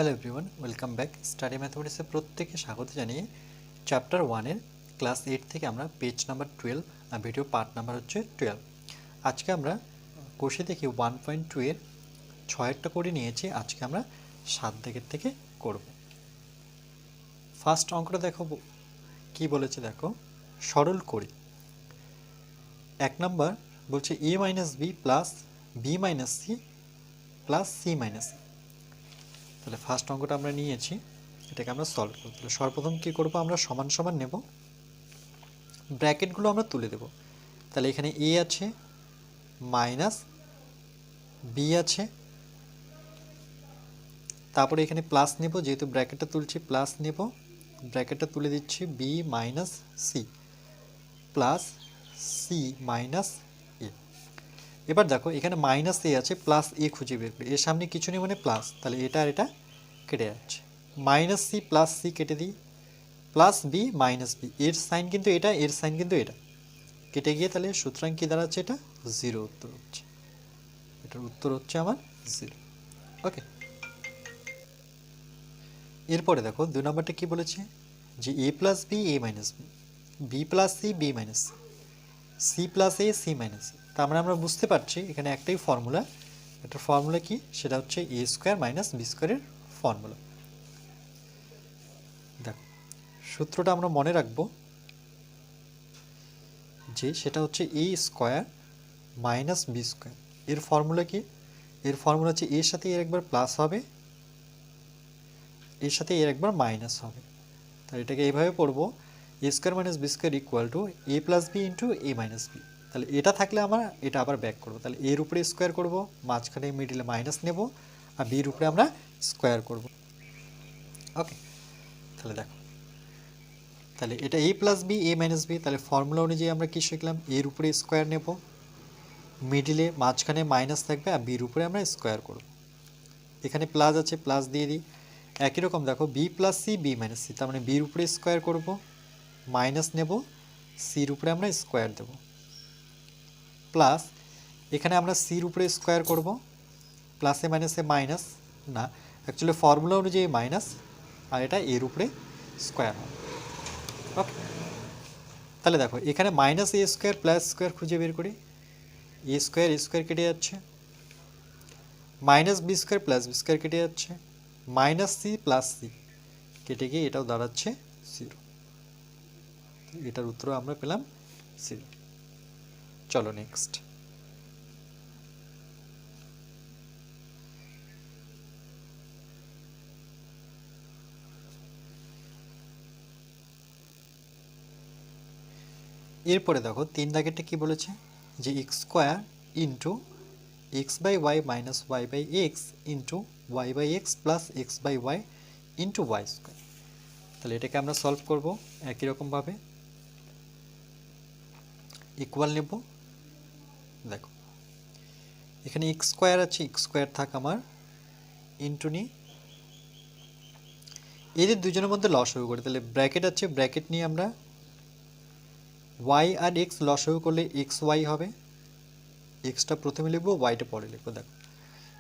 Hello everyone, welcome back. Study ম্যাথমেটিক্সে প্রত্যেককে স্বাগত জানিয়ে চ্যাপ্টার 1-এর ক্লাস 8 থেকে আমরা পেজ নাম্বার 12 আর ভিডিও পার্ট নাম্বার হচ্ছে 12। আজকে আমরা কোষে দেখি 1.2 এর 6-এরটা করে নিয়েছি। আজকে আমরা 7 দিকের থেকে করব। ফার্স্ট অঙ্কটা দেখো কি বলেছে, দেখো সরল করি। 1 নাম্বার বলছে a minus B plus B minus C plus C minus C. তাহলে ফার্স্ট অঙ্কটা আমরা নিয়েছি, এটাকে আমরা সলভ করব। তাহলে সর্বপ্রথম কী করব, আমরা সমান সমান নেব, ব্র্যাকেটগুলো আমরা তুলে দেব। তাহলে এখানে এ আছে মাইনাস বি আছে, তারপরে এখানে প্লাস নেব, যেহেতু ব্র্যাকেটটা তুলছি প্লাস নেব, ব্র্যাকেটটা তুলে দিচ্ছি B minus C plus C minus A. এবার দেখো এখানে মাইনাস এ আছে, প্লাস এ খুঁজে বের করি। এর সামনে কিছু নেই মানে প্লাস, তাহলে এটা আর এটা কেটে যাচ্ছে। মাইনাস সি প্লাস সি কেটে দিই, প্লাস বি মাইনাস বি, এর সাইন কিন্তু এটা, এর সাইন কিন্তু এটা, কেটে গিয়ে তাহলে সুতরাং কী দাঁড়াচ্ছে, এটা জিরো উত্তর হচ্ছে। এটার উত্তর হচ্ছে আমার জিরো। ওকে, এরপরে দেখো 2 নম্বরটা কি বলেছে, যে A plus B A minus B, B plus C B minus C, C plus A C minus C. তার মানে আমরা বুঝতে পারছি এখানে একটাই ফর্মুলা, এটার ফর্মুলা কি, সেটা হচ্ছে এ স্কোয়ার মাইনাস বি স্কোয়ারের ফর্মুলা। দেখো সূত্রটা আমরা মনে রাখবো, যে সেটা হচ্ছে এ স্কোয়ার মাইনাস বি স্কোয়ার। এর ফর্মুলা কি, এর ফর্মুলা হচ্ছে এর সাথে এর একবার প্লাস হবে, এর সাথে এর একবার মাইনাস হবে। তাহলে এটাকে এইভাবে পড়বো, A square minus B square equal to A plus B into A minus B. তাহলে এটা থাকলে আমরা এটা আবার ব্যাক করবো, তাহলে এর উপরে স্কোয়ার করব, মাঝখানে মিডিলে মাইনাস নেব, আর বির উপরে আমরা স্কোয়ার করব। ওকে, তাহলে দেখো, তাহলে এটা এ plus B A minus B, তাহলে ফর্মুলা অনুযায়ী আমরা কী শিখলাম, এর উপরে স্কোয়ার নেব, মিডিলে মাঝখানে মাইনাস থাকবে, আর বির উপরে আমরা স্কোয়ার করব। এখানে প্লাস আছে, প্লাস দিয়ে দিই। একই রকম দেখো B plus C B minus C, তার মানে বির উপরে স্কোয়ার করব, মাইনাস নেব, সির উপরে আমরা স্কোয়ার দেব, প্লাস এখানে আমরা সির উপরে স্কোয়ার করব, প্লাসে মাইনাসে মাইনাস না, অ্যাকচুয়ালি ফর্মুলা অনুযায়ী মাইনাস, আর এটা এর উপরে স্কোয়ার হবে। ওকে, তাহলে দেখো এখানে minus A square plus square খুঁজে বের করি, এ স্কোয়ার কেটে যাচ্ছে, minus B square plus B square কেটে যাচ্ছে, মাইনাস সি প্লাস সি কেটে গিয়ে এটাও দাঁড়াচ্ছে জিরো। এটার উত্তর আমরা পেলাম জিরো। চলো নেক্সট। এরপরে দেখো 3 দাগেরটা কি বলেছে, যে X square into X by Y minus Y by X into Y by X plus X by Y into Y square. তাহলে এটাকে আমরা সলভ করব একই রকমভাবে, ইকুয়াল নেব। দেখো এখানে এক্স স্কোয়ার আছে, এক্স স্কোয়ার থাক আমার, ইন্টু নিই, এদের দুজনের মধ্যে লসাগু করি, তাহলে ব্র্যাকেট আছে, ব্র্যাকেট নিয়ে আমরা ওয়াই আর এক্স লসাগু করলে এক্স ওয়াই হবে, এক্সটা প্রথমে লিখবো, ওয়াইটা পরে লিখবো। দেখো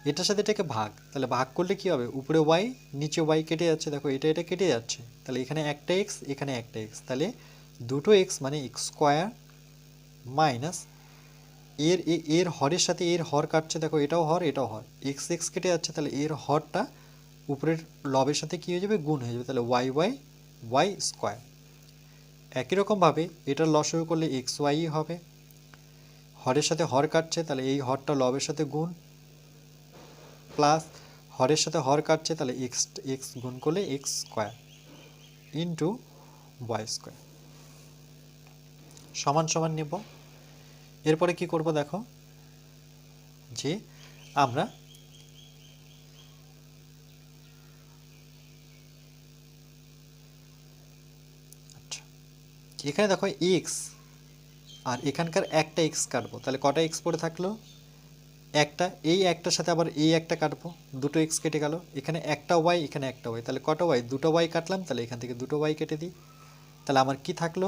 এটার সাথে এটাকে ভাগ, তাহলে ভাগ করলে কি হবে, উপরে ওয়াই নিচে ওয়াই কেটে যাচ্ছে, দেখো এটা এটা কেটে যাচ্ছে, তাহলে এখানে একটা এক্স এখানে একটা এক্স, তাহলে দুটো এক্স মানে এক্স স্কোয়ার মাইনাস এর হরের সাথে এর হর কাটছে, দেখো এটাও হর এটাও হর, এক্স এক্স কেটে যাচ্ছে, তাহলে এর হরটা উপরের লবের সাথে কী হয়ে যাবে, গুণ হয়ে যাবে, তাহলে ওয়াই ওয়াই ওয়াই স্কোয়ার। একই রকমভাবে এটার লসাগু করলে এক্স ওয়াই হবে, হরের সাথে হর কাটছে, তাহলে এই হরটা লবের সাথে গুণ, প্লাস হরের সাথে হর কাটছে, তাহলে এক্স এক্স গুণ করলে X square into Y square সমান সমান নেব। এরপরে কি করব, দেখো যে আমরা আচ্ছা এখানে দেখো এক্স আর এখানকার একটা এক্স কাটবো, তাহলে কটা এক্স পড়ে থাকলো, একটা, এই একটার সাথে আবার এই একটা কাটবো, দুটো এক্স কেটে গেল, এখানে একটা ওয়াই এখানে একটা ওয়াই, তাহলে কটা ওয়াই, দুটো ওয়াই কাটলাম, তাহলে এখান থেকে দুটো ওয়াই কেটে দিই, তাহলে আমার কি থাকলো,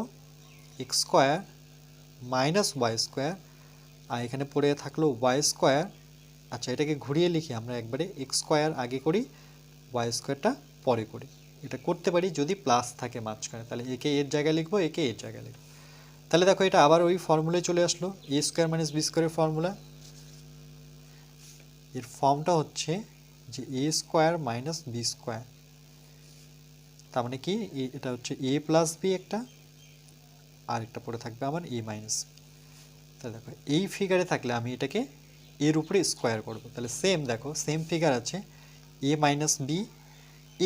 X square minus Y square, আর এখানে পড়ে থাকলো ওয়াই স্কোয়ার। আচ্ছা এটাকে ঘুরিয়ে লিখি আমরা একবারে, এক্স স্কোয়ার আগে করি ওয়াই স্কোয়ারটা পরে করি। এটা করতে পারি যদি প্লাস থাকে মাঝখানে, তাহলে একে এর জায়গায় লিখবো, একে এর জায়গায় লিখবো। তাহলে দেখো এটা আবার ওই ফর্মুলায় চলে আসলো, এ স্কোয়ার মাইনাস বি স্কোয়ারের ফর্মুলা। এর ফর্মটা হচ্ছে যে এ স্কোয়ার মাইনাস বি স্কোয়ার, তার মানে কি এটা হচ্ছে এ প্লাস বি একটা, আর একটা পরে থাকবে আমার এ মাইনাস। তাহলে দেখো এই ফিগারে থাকলে আমি এটাকে এর উপরে স্কোয়ার করব। তাহলে সেম দেখো সেম ফিগার আছে, এ মাইনাস বি,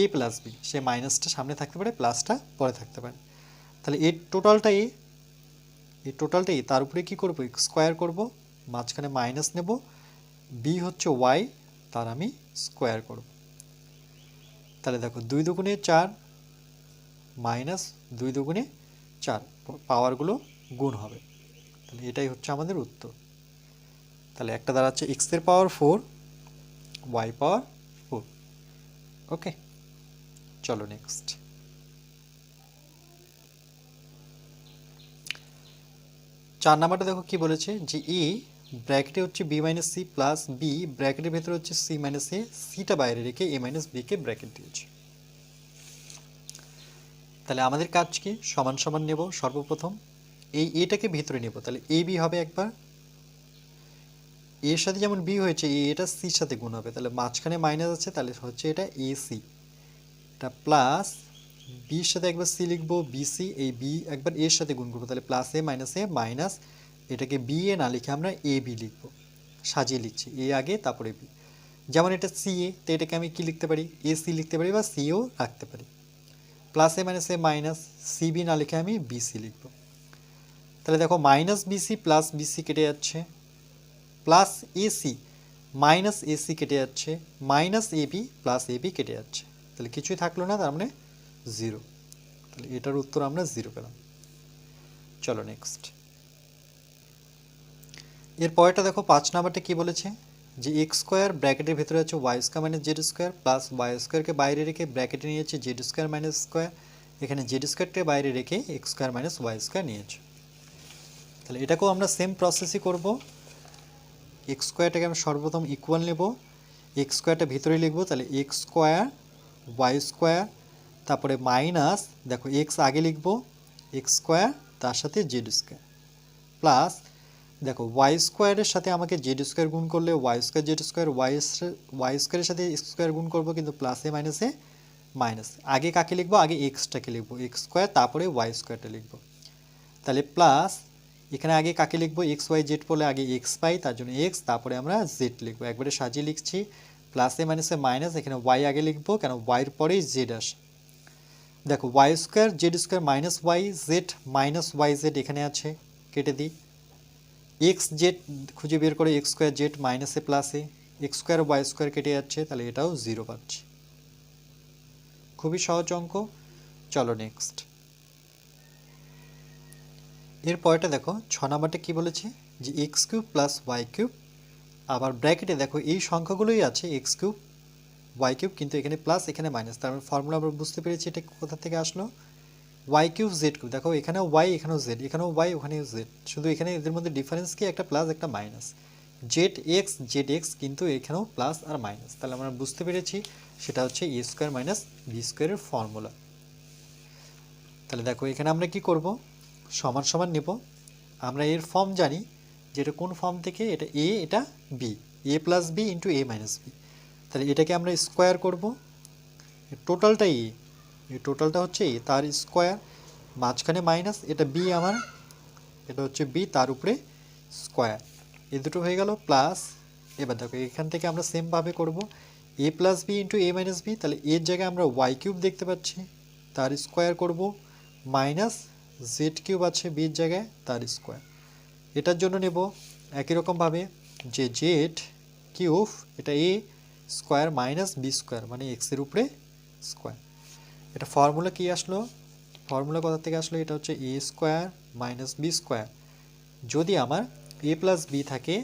এ প্লাস বি, সে মাইনাসটা সামনে থাকতে পারে, প্লাসটা পরে থাকতে পারে। তাহলে এর টোটালটা এ, এই টোটালটা এ, তার উপরে কী করবো স্কোয়ার করব, মাঝখানে মাইনাস নেব, বি হচ্ছে ওয়াই, তার আমি স্কোয়ার করব। তাহলে দেখো 2 দুগুণে 4 মাইনাস 2 দুগুণে 4, পাওয়ারগুলো গুণ হবে। তাহলে এটাই হচ্ছে আমাদের উত্তর। তাহলে একটা দাঁড়াচ্ছে এক্স এর পাওয়ার 4, ওয়াই পাওয়ার 4। ওকে, চলো নেক্সট। 4 নাম্বারটা দেখো কি বলেছে যে এ ব্র্যাকেটে হচ্ছে B minus C plus B ব্র্যাকেটের ভেতরে হচ্ছে সি মাইনাস এ, সিটা বাইরে রেখে এ মাইনাস বিকে ব্র্যাকেট দিয়েছে। তাহলে আমাদের কাজ কি, সমান সমান নেব। সর্বপ্রথম এই এটাকে ভিতরে নেব, তাহলে এ বি হবে একবার, এর সাথে যেমন বি হয়েছে এটা সির সাথে গুণ হবে, তাহলে মাঝখানে মাইনাস আছে, তাহলে হচ্ছে এটা এ সি, এটা প্লাস বির সাথে একবার সি লিখবো, বিসি, এই বি একবার এর সাথে গুণ করবো, তাহলে প্লাস এ মাইনাস, এটাকে বি এ না লিখে আমরা এ বি লিখবো, সাজিয়ে লিখছি, এ আগে তারপরে বি। যেমন এটা সি এ, তো এটাকে আমি কি লিখতে পারি, এ সি লিখতে পারি বা সিও রাখতে পারি। Plus A minus C B না লিখে আমি বিসি লিখবো। তাহলে দেখো মাইনাস বিসি প্লাস বিসি কেটে যাচ্ছে, প্লাস এসি মাইনাস এসি কেটে যাচ্ছে, মাইনাস এবি প্লাস এবি কেটে যাচ্ছে, তাহলে কিছুই থাকলো না, তার মানে 0। তাহলে এটার উত্তর আমরা 0 পেলাম। চলো নেক্সট। এর পরেরটা দেখো 5 নাম্বারটা কি বলেছে যে এক্স স্কোয়ার ব্র্যাকেটের ভেতরে আছে Y square minus Z square plus Y স্কোয়ারকে বাইরে রেখে ব্র্যাকেটে নিয়েছে জেড স্কোয়ার মাইনাস স্কোয়ার, এখানে জেড স্কোয়ারকে বাইরে রেখে X square minus Y square নিয়েছে। তাহলে এটাকেও আমরা সেম প্রসেসই করব। এক্স স্কোয়ারটাকে আমরা সর্বপ্রথম ইকুয়াল নেব, এক্স স্কোয়ারটা ভিতরে লিখবো, তাহলে এক্স স্কোয়ার ওয়াই স্কোয়ার, তারপরে মাইনাস দেখো এক্স আগে লিখবো, এক্স স্কোয়ার তার সাথে জেড স্কোয়ার, প্লাস দেখো ওয়াই স্কোয়ারের সাথে আমাকে জেড স্কোয়ার গুণ করলে Y square Z square, Y স্কোয়ারের সাথে এক্স স্কোয়ার গুণ করবো, কিন্তু প্লাসে মাইনাসে মাইনাস, আগে কাকে লিখবো, আগে এক্সটাকে লিখবো, এক্স স্কোয়ার তারপরে ওয়াই স্কোয়ারটা লিখবো। তাহলে প্লাস এখানে আগে কাকে লিখবো, এক্স ওয়াই জেড বলে আগে এক্স পাই, তার জন্য এক্স, তারপরে আমরা জেড লিখবো, একবারে সাজিয়ে লিখছি, প্লাসে মাইনাসে মাইনাস, এখানে ওয়াই আগে লিখবো কেন ওয়াইয়ের পরেই জেড আসে। দেখো Y square Z square minus Y Z minus Y Z এখানে আছে, কেটে দিই, এক্স জেড খুঁজে বের করে এক্স স্কোয়ার জেড মাইনাসে প্লাসে, এক্স স্কোয়ার ওয়াই স্কোয়ার কেটে যাচ্ছে, তাহলে এটাও 0 পাচ্ছি। খুবই সহজ অঙ্ক। চলো নেক্সট। এর পরেরটা দেখো 6 নাম্বারটা কি বলেছে যে X cube plus Y cube, আবার ব্র্যাকেটে দেখো এই সংখ্যাগুলোই আছে এক্স কিউব ওয়াই কিউব, কিন্তু এখানে প্লাস এখানে মাইনাস, তার মানে ফর্মুলা আমরা বুঝতে পেরেছি এটা কোথা থেকে আসলো, ওয়াই কিউব জেড কিউব, দেখো এখানেও ওয়াই এখানেও জেড, এখানেও ওয়াই ওখানেও জেড, শুধু এখানে এদের মধ্যে ডিফারেন্স কি একটা প্লাস একটা মাইনাস, জেড এক্স কিন্তু এখানেও প্লাস আর মাইনাস, তাহলে আমরা বুঝতে পেরেছি সেটা হচ্ছে এ স্কোয়ার মাইনাস বি স্কোয়ারের ফর্মুলা। তাহলে দেখো এখানে আমরা কি করব, সমান সমান নেব, আমরা এর ফর্ম জানি যে এটা কোন ফর্ম থেকে, এটা এ এটা B, A plus B into A minus B, তাহলে এটাকে আমরা স্কোয়ার করব, টোটালটা এ, এই টোটালটা হচ্ছে এ তার স্কোয়ার, মাঝখানে মাইনাস, এটা বি আমার, এটা হচ্ছে বি তার উপরে স্কোয়ার, এ দুটো হয়ে গেল প্লাস। এবার দেখো এখান থেকে আমরা সেমভাবে করব, এ plus B into A minus B, তাহলে এর জায়গায় আমরা ওয়াই কিউব দেখতে পাচ্ছি তার স্কোয়ার করব, মাইনাস জেড কিউব আছে বির জায়গায় তার স্কোয়ার, এটার জন্য নেব একই রকমভাবে যে জেড কিউব এটা এ স্কোয়ার মাইনাস বি স্কোয়ার মানে এক্সের উপরে স্কোয়ার। এটা ফর্মুলা কি আসলো, ফর্মুলা কোথা থেকে আসলো, এটা হচ্ছে এ স্কোয়ার মাইনাস বি স্কোয়ার, যদি আমার এ প্লাস বি থাকে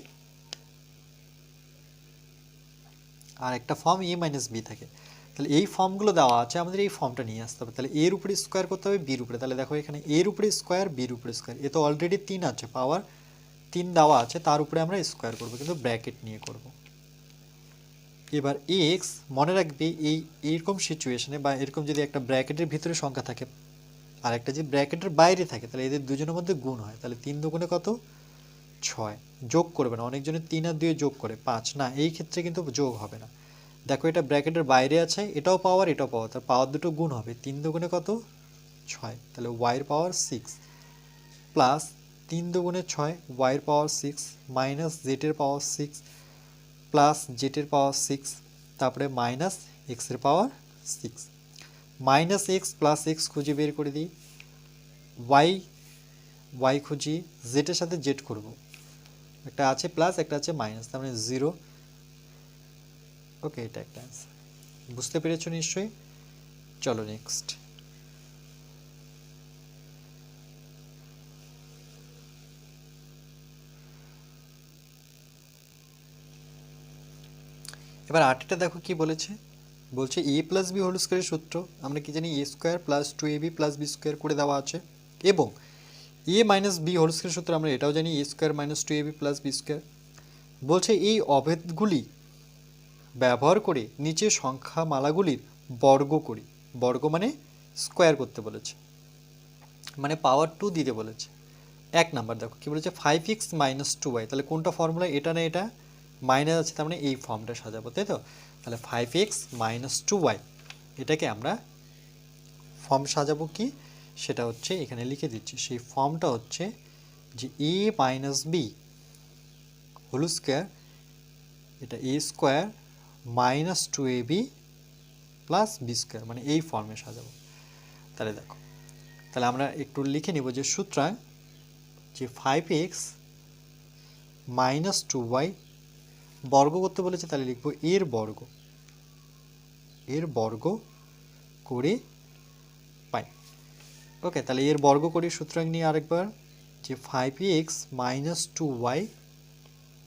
আর একটা ফর্ম এ মাইনাস বি থাকে, তাহলে এই ফর্মগুলো দেওয়া আছে, আমাদের এই ফর্মটা নিয়ে আসতে হবে, তাহলে এর উপরে স্কোয়ার করতে হবে বির উপরে, তাহলে দেখো এখানে এর উপরে স্কোয়ার বির উপরে স্কোয়ার, এ তো অলরেডি 3 আছে, পাওয়ার 3 দেওয়া আছে, তার উপরে আমরা স্কোয়ার করব, কিন্তু ব্র্যাকেট নিয়ে করব। এবার এক্স মনে রাখবে এইরকম সিচুয়েশনে বা এরকম যদি একটা ব্র্যাকেটের ভিতরে সংখ্যা থাকে আর একটা যে ব্র্যাকেটের বাইরে থাকে তাহলে এদের দুজনের মধ্যে গুণ হয়, তাহলে 3 দুগুণে কত 6, যোগ করবে না, অনেকজনের 3 আর 2 যোগ করে 5, না এই ক্ষেত্রে কিন্তু যোগ হবে না। দেখো এটা ব্র্যাকেটের বাইরে আছে, এটাও পাওয়ার এটাও পাওয়ার, তার পাওয়ার দুটো গুণ হবে, 3 দুগুণে কত 6, তাহলে ওয়াইয়ের পাওয়ার 6 প্লাস 3 দুগুণে 6 ওয়াইয়ের পাওয়ার 6 মাইনাস জেডের পাওয়ার 6 প্লাস জেডের পাওয়ার 6 তারপরে মাইনাস এক্সের পাওয়ার 6, মাইনাস এক্স প্লাস এক্স খুঁজে বের করে দিই, ওয়াই খুঁজি, জেডের সাথে জেড করব, একটা আছে প্লাস একটা আছে মাইনাস, তার মানে 0। ওকে, এটা একটা অ্যান্সার, বুঝতে পেরেছো নিশ্চয়ই। চলো নেক্সট। এবার আটটা দেখো কি বলেছে, বলছে এ প্লাস বি হোল স্কোয়ারের সূত্র আমরা কি জানি, A square plus 2ab plus B square করে দেওয়া আছে, এবং এ মাইনাস বি হোল স্কোয়ারের সূত্র আমরা এটাও জানি, A square minus 2ab plus B square. বলছে এই অভেদগুলি ব্যবহার করে নিচের সংখ্যামালাগুলির বর্গ করি, বর্গ মানে স্কোয়ার করতে বলেছে, মানে পাওয়ার 2 দিতে বলেছে। এক নাম্বার দেখো কি বলেছে, 5x মাইনাস 2y, তাহলে কোনটা ফর্মুলা, এটা না এটা, মাইনাস আছে তার মানে এই ফর্মটা সাজাবো, তাই তো। তাহলে 5x মাইনাস 2y এটাকে আমরা ফর্ম সাজাবো কি, সেটা হচ্ছে এখানে লিখে দিচ্ছি, সেই ফর্মটা হচ্ছে যে a minus B whole square, এটা a square minus 2ab plus B square, মানে এই ফর্মে সাজাবো। তাহলে দেখো, তাহলে আমরা একটু লিখে নিব যে সুতরাং যে 5x মাইনাস 2y বর্গ করতে বলেছে, তাহলে লিখবো এর বর্গ, এর বর্গ করে পাই। ওকে, তাহলে এর বর্গ করি, সুতরাং নিয়ে আরেকবার যে 5x মাইনাস 2y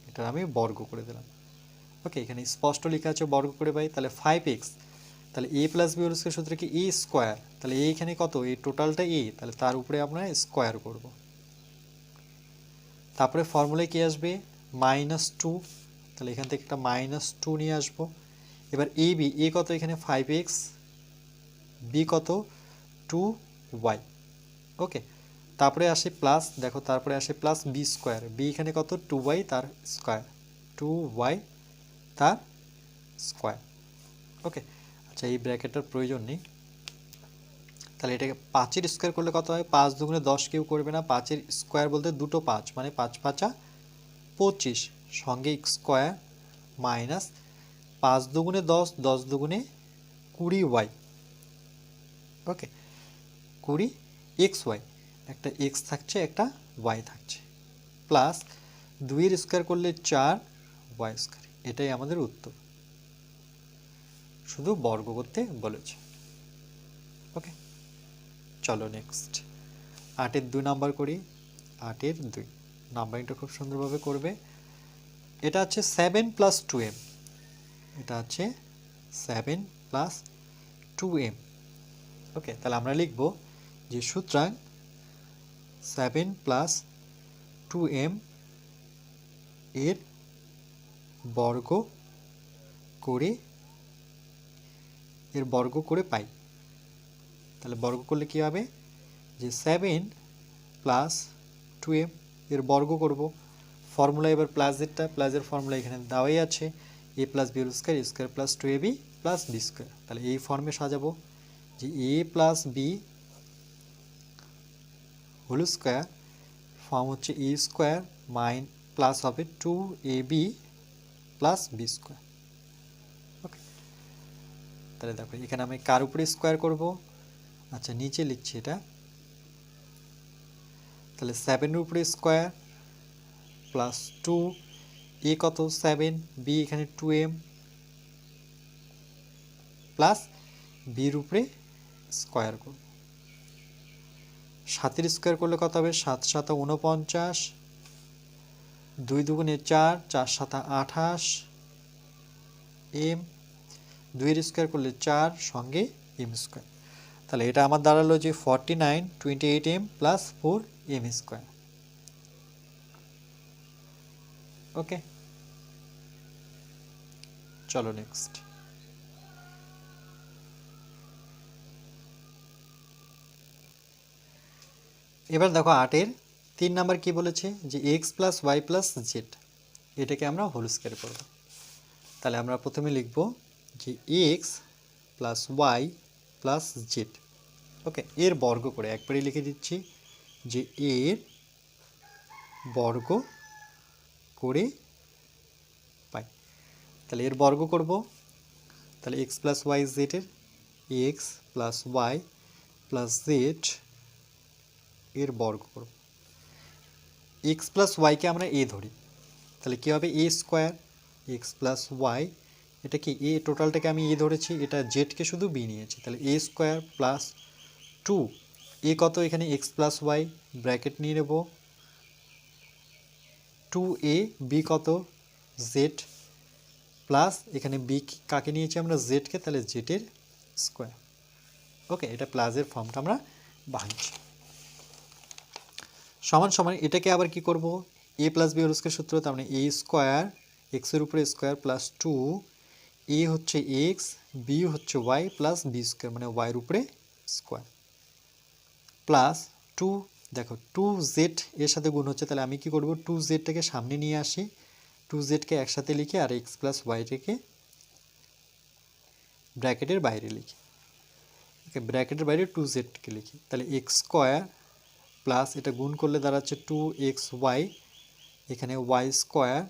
এটা আমি বর্গ করে দিলাম। ওকে, এখানে স্পষ্ট লেখা আছে বর্গ করে পাই, তাহলে 5x, তাহলে a plus B whole square সূত্র কি a স্কোয়ার, তাহলে এখানে কত, এই টোটালটা a, তাহলে তার উপরে আমরা স্কোয়ার করব, তারপরে ফর্মুলায় কি আসবে মাইনাস 2, তাহলে এখান থেকে একটা মাইনাস 2 নিয়ে আসবো। এবার এ বি, এ কত এখানে 5x, বি কত 2y, ওকে, তারপরে আসে প্লাস, দেখো তারপরে আসে প্লাস বি স্কোয়ার, বি এখানে কত 2y তার স্কোয়ার, 2y তার স্কোয়ার। ওকে, আচ্ছা এই ব্র্যাকেটটার প্রয়োজন নেই, তাহলে এটাকে 5-এর স্কোয়ার করলে কত হয়, 5 দুগুণে 10 কেউ করবে না, 5-এর স্কোয়ার বলতে দুটো 5 মানে 5 5 25 সঙ্গে স্কোয়ার মাইনাস 5 দুগুণে 10, 10 দুগুণে 20y, ওকে 20xy, একটা x থাকছে একটা y থাকছে, প্লাস 2-এর স্কোয়ার করলে 4y স্কোয়ার, এটাই আমাদের উত্তর, শুধু বর্গ করতে বলেছে। ওকে, চলো নেক্সট 8-এর 2 নাম্বার করি। 8-এর 2 নাম্বারিংটা খুব সুন্দরভাবে করবে। এটা হচ্ছে 7 প্লাস 2m, এটা হচ্ছে 7 প্লাস 2m। ওকে, তাহলে আমরা লিখব যে সুতরাং 7 প্লাস 2m এর বর্গ করে, এর বর্গ করে পাই। তাহলে বর্গ করলে কি হবে, যে 7 প্লাস 2m এর বর্গ করব, ফর্মুলা এবার প্লাসেরটা, প্লাসের ফর্মুলা এখানে দেওয়াই আছে, a plus B whole square, a square plus 2ab plus B square, তাহলে এই ফর্মে সাজাবো যে a plus B whole square form হচ্ছে a স্কোয়ার মাইন প্লাস হবে 2ab প্লাস বি স্কোয়ার। ওকে, তাহলে দেখো এখানে আমি কার উপরে স্কোয়ার করব, আচ্ছা নিচে লিখছি এটা, তাহলে 7-এর উপরে স্কোয়ার প্লাস 2, এ কত 7, বি এখানে 2m প্লাস বির উপরে স্কোয়ার করব, 7-এর স্কোয়ার করলে কত হবে, 7 7 49, 2 দুগুণে 4, 4 7 28 m, 2-এর স্কোয়ার করলে 4 সঙ্গে m স্কোয়ার, তাহলে এটা আমার দাঁড়ালো যে 49 28m প্লাস 4m স্কোয়ার। ওকে, চলো নেক্সট। এবার দেখো 8-এর 3 নাম্বার কি বলেছে যে X plus Y plus Z, এটাকে আমরা হোল স্কয়ার করব। তাহলে আমরা প্রথমে লিখব যে X plus Y plus Z, okay, এর বর্গ করে একবারে লিখে দিচ্ছি যে এর বর্গ করে পাই। তাহলে এর বর্গ করব, তাহলে এক্স প্লাস ওয়াই জেডের X plus Y plus Z এর বর্গ করব। এক্স প্লাস ওয়াইকে আমরা এ ধরি, তাহলে কী হবে এ স্কোয়ার এক্স প্লাস ওয়াই, এটা কি এ, টোটালটাকে আমি এ ধরেছি, এটা জেডকে শুধু বি নিয়েছি, তাহলে এ স্কোয়ার প্লাস 2 এ কত, এখানে এক্স প্লাস ওয়াই ব্র্যাকেট নিয়ে নেব, 2a বি কত জেড প্লাস এখানে বি কাকে নিয়েছি আমরা জেডকে, তাহলে জেডের স্কোয়ার, ওকে, এটা প্লাসের ফর্মটা আমরা বানাচ্ছি। সমান সমান এটাকে আবার কি করব, এ প্লাস বি হোল স্কয়ার সূত্র, তার মানে এ স্কোয়ার এক্সের উপরে স্কোয়ার প্লাস 2 এ হচ্ছে এক্স বি হচ্ছে ওয়াই প্লাস বি স্কোয়ার মানে ওয়াইয়ের উপরে স্কোয়ার প্লাস 2, দেখো 2z এর সাথে গুণ হচ্ছে, তাহলে আমি কি করব 2zটাকে সামনে নিয়ে আসি, 2zকে একসাথে লিখে আর এক্স প্লাস ওয়াইটাকে ব্র্যাকেটের বাইরে লিখি, ওকে, ব্র্যাকেটের বাইরে 2zকে লিখি, তাহলে এক্স স্কোয়ার প্লাস এটা গুণ করলে দাঁড়াচ্ছে 2xy, এখানে ওয়াই স্কোয়ার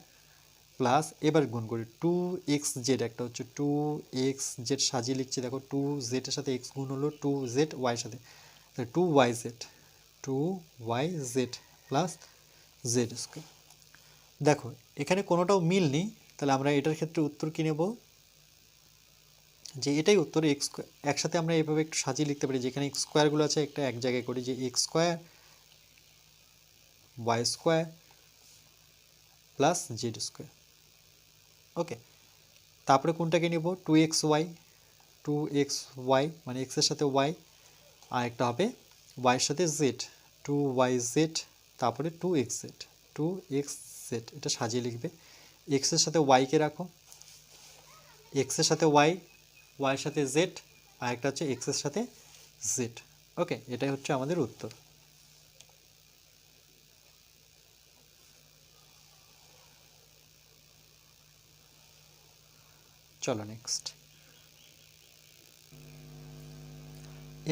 প্লাস এবার গুণ করি 2xz, একটা হচ্ছে 2xz সাজিয়ে লিখছি, দেখো 2z এর সাথে x গুণ হলো 2z y সাথে, তাহলে 2yz প্লাস জেড স্কোয়ার। দেখো এখানে কোনোটাও মিল নেই, তাহলে আমরা এটার ক্ষেত্রে উত্তর কি নেব, যে এটাই উত্তর এক্স একসাথে আমরা এভাবে একটু সাজিয়ে লিখতে পারি, যেখানে এক্স স্কোয়ারগুলো আছে একটা এক জায়গায় করি, যে X square Y square plus Z square, okay, তারপরে কোনটাকে নেব 2xy মানে এক্সের সাথে ওয়াই, আর একটা হবে ওয়াইয়ের সাথে জেড 2yz, তারপরে 2xz, এটা সাজিয়ে লিখবে, এক্সের সাথে ওয়াইকে রাখো, এক্সের সাথে ওয়াই, ওয়াইয়ের সাথে জেড, আর একটা হচ্ছে এক্সের সাথে জেড, ওকে, এটাই হচ্ছে আমাদের উত্তর। চলো নেক্সট।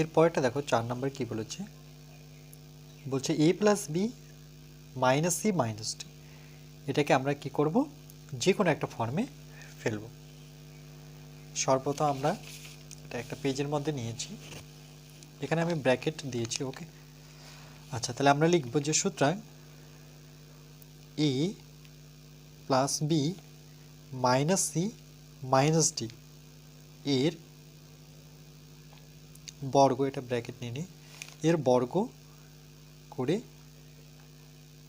এরপরটা দেখো 4 নম্বর কি বলেছে, বলছে A plus B minus C minus D, এটাকে আমরা কি করব, যে কোনো একটা ফর্মে ফেলব। সর্বপ্রথম আমরা এটা একটা পেজের মধ্যে নিয়েছি, এখানে আমি ব্র্যাকেট দিয়েছি, ওকে, আচ্ছা, তাহলে আমরা লিখব যে সুতরাং A plus B minus C minus D এর বর্গ, এটা ব্র্যাকেট নিয়ে নিই, এর বর্গ করে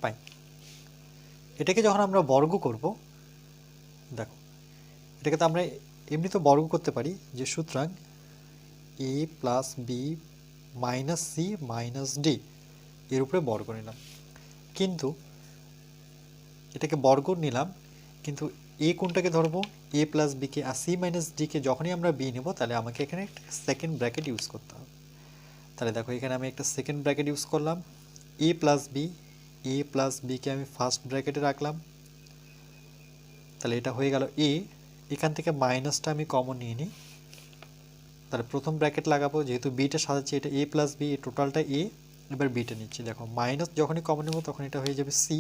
পাই। এটাকে যখন আমরা বর্গ করব, দেখো এটাকে তো আমরা এমনি তো বর্গ করতে পারি, যে সুতরাং A plus B minus C minus D এর উপরে বর্গ নিলাম, কিন্তু এটাকে বর্গ নিলাম, কিন্তু এ কোনটাকে ধরবো, এ প্লাস বিকে, আর সি মাইনাস ডিকে যখনই আমরা বি নেব, তাহলে আমাকে এখানে একটা সেকেন্ড ব্র্যাকেট ইউজ করতে হবে। তাহলে দেখো এখানে আমি একটা সেকেন্ড ব্র্যাকেট ইউজ করলাম, এ প্লাস বিকে আমি ফার্স্ট ব্র্যাকেটে রাখলাম, তাহলে এটা হয়ে গেল এ, এখান থেকে মাইনাসটা আমি কমন নিয়ে নিই, তাহলে প্রথম ব্র্যাকেট লাগাবো, যেহেতু বিটা সাজাচ্ছি, এটা এ প্লাস বি, টোটালটা এ, এবার বিটা নিচ্ছি, দেখো মাইনাস যখনই কমন নেব তখন এটা হয়ে যাবে সি,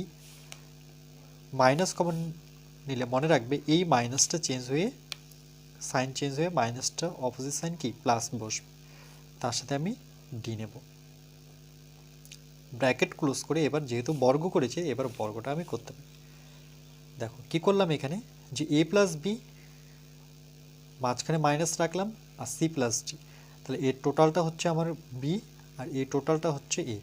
মাইনাস কমন নিলে মনে রাখবে এই মাইনাসটা চেঞ্জ হয়ে সাইন চেঞ্জ হয়ে মাইনাসটা অপোজিট সাইন কি প্লাস বসবে, তার সাথে আমি ডি নেব, ব্র্যাকেট ক্লোজ করে এবার যেহেতু বর্গ করেছে এবার বর্গটা আমি করতে পারি। দেখো কি করলাম এখানে, যে এ প্লাস বি মাঝখানে মাইনাস রাখলাম আর সি প্লাস ডি, তাহলে এর টোটালটা হচ্ছে আমার বি আর এ টোটালটা হচ্ছে এ,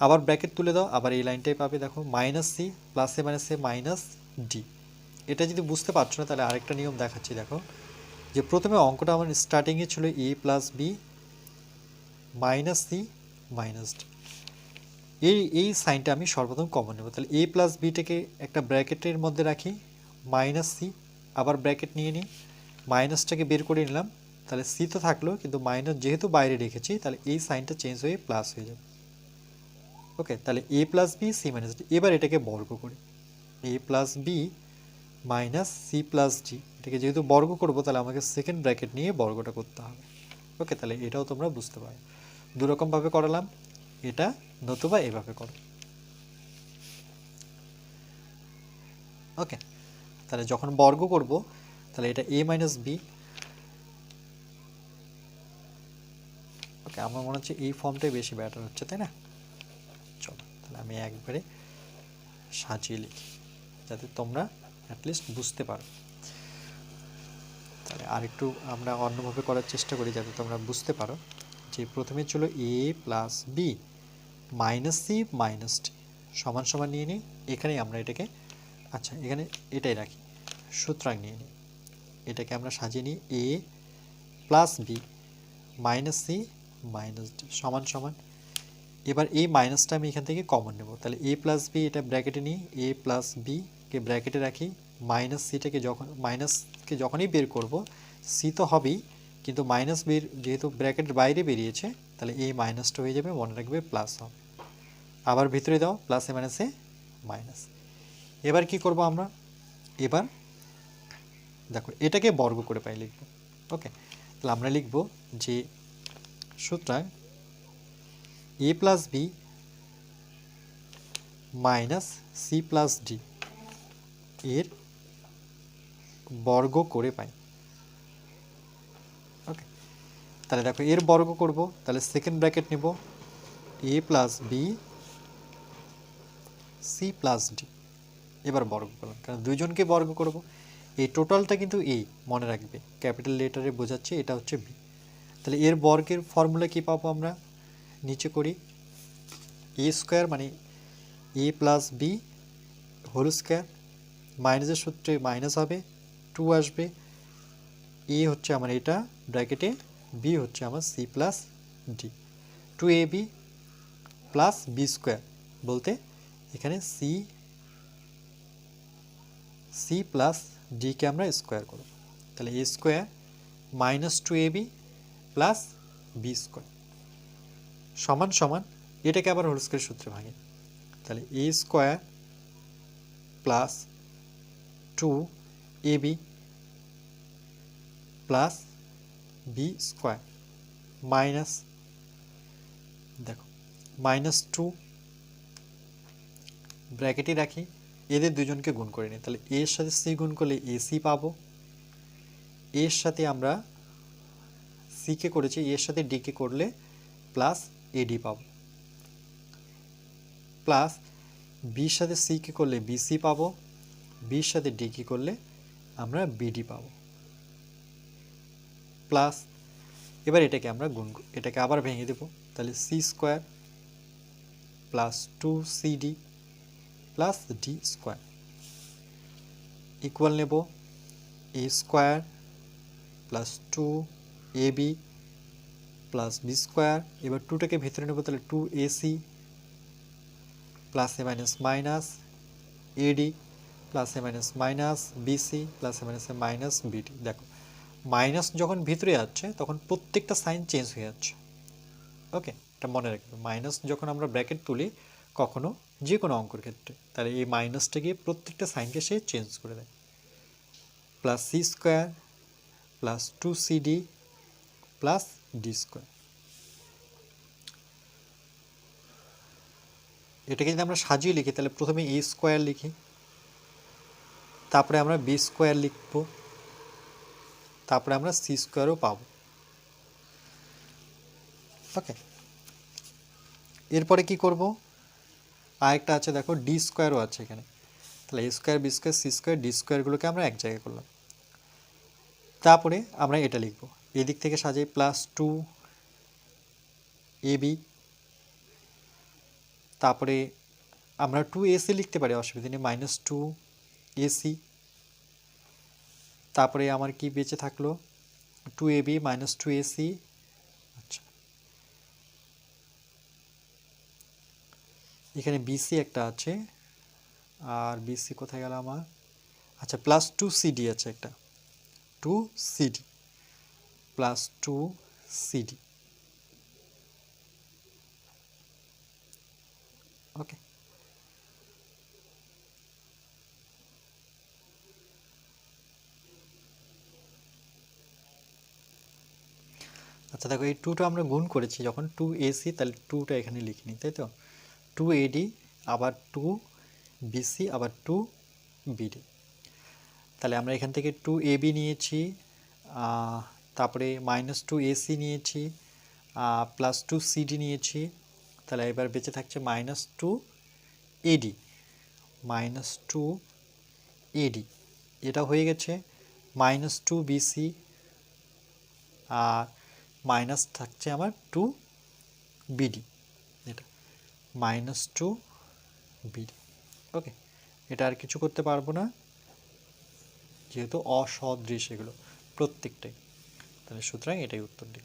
আবার ব্র্যাকেট তুলে দাও, আবার এই লাইনটাই পাবে, দেখো মাইনাস সি প্লাসে মাইনাসে মাইনাস ডি। এটা যদি বুঝতে পারছো না তাহলে আরেকটা নিয়ম দেখাচ্ছি, দেখো যে প্রথমে অঙ্কটা আমার স্টার্টিংয়ে ছিল A plus B minus C minus D, এই সাইনটা আমি সর্বপ্রথম কমন নেব, তাহলে এ প্লাস বিটাকে একটা ব্র্যাকেটের মধ্যে রাখি, মাইনাস সি আবার ব্র্যাকেট নিয়ে নিই, মাইনাসটাকে বের করে নিলাম, তাহলে সি তো থাকলো কিন্তু মাইনাস যেহেতু বাইরে রেখেছি তাহলে এই সাইনটা চেঞ্জ হয়ে প্লাস হয়ে যাবে। ওকে, তাহলে A plus B C minus D. এবার এটাকে বর্গ করি, A plus B minus C plus D, এটাকে যেহেতু বর্গ করবো তাহলে আমাকে সেকেন্ড ব্র্যাকেট নিয়ে বর্গটা করতে হবে। ওকে, তাহলে এটাও তোমরা বুঝতে পারো, দুরকমভাবে করালাম, এটা নতুবা এভাবে করো। ওকে, তাহলে যখন বর্গ করব তাহলে এটা এ মাইনাস বি। ওকে, আমার মনে হচ্ছে এই ফর্মটাই বেশি ব্যাটার হচ্ছে, তাই না? চলো তাহলে আমি একবারে সাজিয়ে লিখি যাতে তোমরা অ্যাটলিস্ট বুঝতে পারো। তাহলে আরেকটু আমরা অন্যভাবে করার চেষ্টা করি যাতে তোমরা বুঝতে পারো। যে প্রথমে ছিল A plus B minus C minus D সমান সমান নিয়ে নিই, এখানেই আমরা এটাকে, আচ্ছা এখানে এটাই রাখি, সুতরাং নিয়ে নিই, এটাকে আমরা সাজিয়ে নিই A plus B minus C minus D সমান সমান। এবার এই মাইনাসটা আমি এখান থেকে কমন নেব, তাহলে এ প্লাস বি এটা ব্র্যাকেটে নিই, এ প্লাস বিকে ব্র্যাকেটে রাখি, মাইনাস সিটাকে মাইনাসকে যখনই বের করব সি তো হবেই, কিন্তু মাইনাস বের যেহেতু ব্র্যাকেটের বাইরে বেরিয়েছে তাহলে এই মাইনাসটা হয়ে যাবে, মনে রাখবে প্লাস হবে। আবার ভিতরে দাও প্লাসে মাইনাসে মাইনাস। এবার কি করব আমরা, এবার দেখো এটাকে বর্গ করে পাই লিখব। ওকে, তাহলে আমরা লিখব যে সুতরাং A plus B minus C plus D এর বর্গ করে পাই। ওকে, তাহলে দেখো এর বর্গ করব, তাহলে সেকেন্ড ব্র্যাকেট নেব A plus B C plus D, এবার বর্গ করলাম কারণ দুইজনকে বর্গ করব। এই টোটালটা কিন্তু এই মনে রাখবে, ক্যাপিটাল লেটারে বোঝাচ্ছে এটা হচ্ছে বি। তাহলে এর বর্গের ফর্মুলা কি পাবো আমরা, নিচে করি এ স্কোয়ার মানে এ প্লাস বি হোল স্কোয়ার, মাইনাসের সূত্রে মাইনাস হবে, 2 আসবে, এ হচ্ছে আমার এটা ব্র্যাকেটে, বি হচ্ছে আমার C plus D, 2ab plus B square বলতে এখানে সি প্লাস ডিকে আমরা স্কোয়ার করব, তাহলে A square minus 2ab plus B square সমান সমান, এটাকে আবার হোল স্কোয়ার সূত্রে ভাঙে, তাহলে A square plus 2ab plus B square minus, দেখো মাইনাস 2 ব্র্যাকেটে রাখি, এদের দুজনকে গুণ করে নিই, তাহলে এর সাথে সি গুণ করলে এসি পাবো, এর সাথে আমরা সিকে করেছি, এর সাথে ডিকে করলে প্লাস এডি পাবো, প্লাস বির সাথে সিকে করলে বিসি পাবো, বির সাথে ডিকে করলে আমরা বিডি পাবো, প্লাস এবার এটাকে আমরা এটাকে আবার ভেঙে দেব, তাহলে C square plus 2cd plus D square equal নেব A square plus 2ab plus B square, এবার 2টাকে ভেতরে নেব, তাহলে 2ac plus A minus minus AD plus A minus minus BC plus A minus minus BD. দেখো minus যখন ভিতরে যাচ্ছে তখন প্রত্যেকটা সাইন চেঞ্জ হয়ে যাচ্ছে। ওকে, এটা মনে রাখবে, মাইনাস যখন আমরা ব্র্যাকেট তুলি কখনো যে কোনো অঙ্কের ক্ষেত্রে, তাহলে এই মাইনাসটা গিয়ে প্রত্যেকটা সাইনকে সে চেঞ্জ করে দেয়, plus C square plus 2cd plus D square. এটাকে যদি আমরা সাজিয়ে লিখি তাহলে প্রথমে এ স্কোয়ার লিখি, তারপরে আমরা বি স্কোয়ার লিখব, তারপরে আমরা সি স্কোয়ারও পাব। ওকে, এরপরে কি করব, আরেকটা আছে দেখো ডি স্কোয়ারও আছে এখানে, তাহলে A square B square C square D স্কোয়ারগুলোকে আমরা এক জায়গায় করলাম, তারপরে আমরা এটা লিখব, এদিক থেকে সাজাই প্লাস 2ab, তারপরে আমরা 2ac লিখতে পারি অসুবিধা নেই, মাইনাস 2ac, তারপরে আমার কি বেঁচে থাকলো 2ab মাইনাস 2ac। আচ্ছা, এখানে বিসি একটা আছে, আর বিসি কোথায় গেল আমার, আচ্ছা প্লাস টু সিডি আছে একটা, two CD plus two CD, okay. আচ্ছা দেখো এই টুটা আমরা গুণ করেছি যখন টু এসি, তাহলে টুটা এখানে লিখিনি, তাই তো? টু এডি আবার টু বিসি আবার টু বিডি, তাহলে আমরা এখান থেকে টু এবি নিয়েছি, তারপরে মাইনাস টু এসি নিয়েছি, প্লাস টু সিডি নিয়েছি, তাহলে এবার বেঁচে থাকছে মাইনাস টু এডি, মাইনাস টু এডি, এটা হয়ে গেছে minus to BC, R minus থাকছে আমার টু বিডি, এটা মাইনাস টু বিডি, ওকে। এটা আর কিছু করতে পারবো না যেহেতু অসদৃশ এগুলো প্রত্যেকটাই, তাহলে সুতরাং এটাই উত্তর দিই।